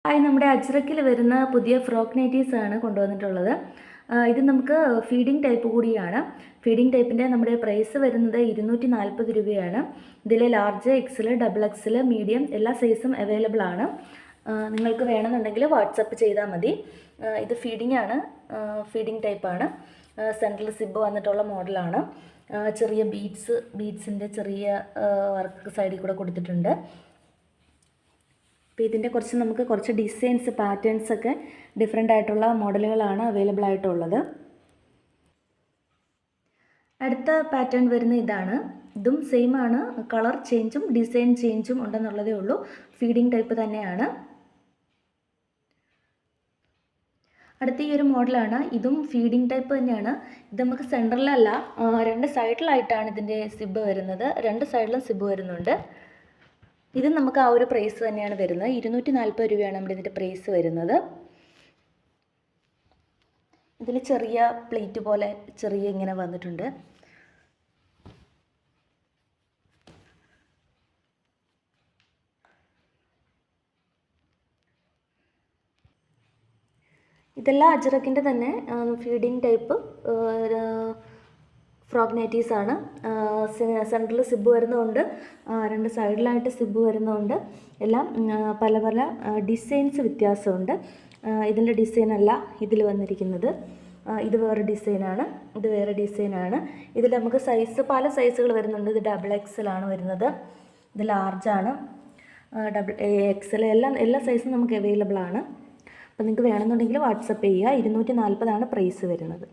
Hi, നമ്മുടെ അജ്രക്കിൽ വരുന്ന പുതിയ ഫ്രോക്ക് നൈറ്റീസ് ആണ് കൊണ്ടുവന്നിട്ടുള്ളത്. ഇത് നമുക്ക് ഫീഡിങ് ടൈപ്പ് കൂടിയാണ്. ഫീഡിങ് ടൈപ്പിൻ്റെ നമ്മുടെ പ്രൈസ് വരുന്നത് 240 രൂപയാണ്. ഇതിൽ large, XL, double XL, medium എല്ലാ സൈസും അവൈലബിൾ ആണ്. നിങ്ങൾക്ക് വേണമെന്നുണ്ടെങ്കിൽ വാട്സപ്പ് ചെയ്താൽ മതി. ഇത് ഫീഡിംഗ് ആണ്, ഫീഡിംഗ് ടൈപ്പാണ്. സെൻട്രൽ സിബ് വന്നിട്ടുള്ള മോഡലാണ്. ചെറിയ ബീഡ്സിൻ്റെ ചെറിയ വർക്ക് സൈഡിൽ കൂടെ കൊടുത്തിട്ടുണ്ട്. അപ്പോൾ ഇതിൻ്റെ നമുക്ക് കുറച്ച് ഡിസൈൻസ്, പാറ്റേൺസൊക്കെ ഡിഫറെൻ്റ് ആയിട്ടുള്ള മോഡലുകളാണ് അവൈലബിൾ ആയിട്ടുള്ളത്. അടുത്ത പാറ്റേൺ വരുന്ന ഇതാണ്. ഇതും സെയിം ആണ്. കളർ ചേഞ്ചും ഡിസൈൻ ചേഞ്ചും ഉണ്ടെന്നുള്ളതേ ഉള്ളൂ. ഫീഡിങ് ടൈപ്പ് തന്നെയാണ്. അടുത്ത ഈ ഒരു മോഡലാണ്. ഇതും ഫീഡിങ് ടൈപ്പ് തന്നെയാണ്. ഇത് നമുക്ക് സെൻറ്ററിലല്ല, രണ്ട് സൈഡിലായിട്ടാണ് ഇതിൻ്റെ സിബ് വരുന്നത്. രണ്ട് സൈഡിലും സിബ് വരുന്നുണ്ട്. ഇത് നമുക്ക് ആ ഒരു പ്രൈസ് തന്നെയാണ് വരുന്നത്. 240 രൂപയാണ് നമ്മുടെ ഇതിൻ്റെ പ്രൈസ് വരുന്നത്. ഇതിൽ ചെറിയ പ്ലേറ്റ് പോലെ ചെറിയ ഇങ്ങനെ വന്നിട്ടുണ്ട്. ഇതെല്ലാം അജ്രക്കിൻ്റെ തന്നെ ഫീഡിങ് ടൈപ്പ് ഫ്രോക്ക് നൈറ്റീസ് ആണ്. സെൻട്രൽ സിബ് വരുന്നതുകൊണ്ട്, രണ്ട് സൈഡിലായിട്ട് സിബ് വരുന്നതുകൊണ്ട് എല്ലാം പല പല ഡിസൈൻസ് വ്യത്യാസമുണ്ട്. ഇതിൻ്റെ ഡിസൈനല്ല ഇതിൽ വന്നിരിക്കുന്നത്. ഇത് വേറെ ഡിസൈനാണ്, ഇത് വേറെ ഡിസൈനാണ്. ഇതിൽ നമുക്ക് പല സൈസുകൾ വരുന്നുണ്ട്. ഇത് ഡബിൾ എക്സൽ ആണ് വരുന്നത്, ഇത് ലാർജാണ്, ഡബിൾ എക്സൽ, എല്ലാ സൈസും നമുക്ക് അവൈലബിൾ ആണ്. അപ്പോൾ നിങ്ങൾക്ക് വേണമെന്നുണ്ടെങ്കിൽ വാട്സപ്പ് ചെയ്യുക. 240 പ്രൈസ് വരുന്നത്.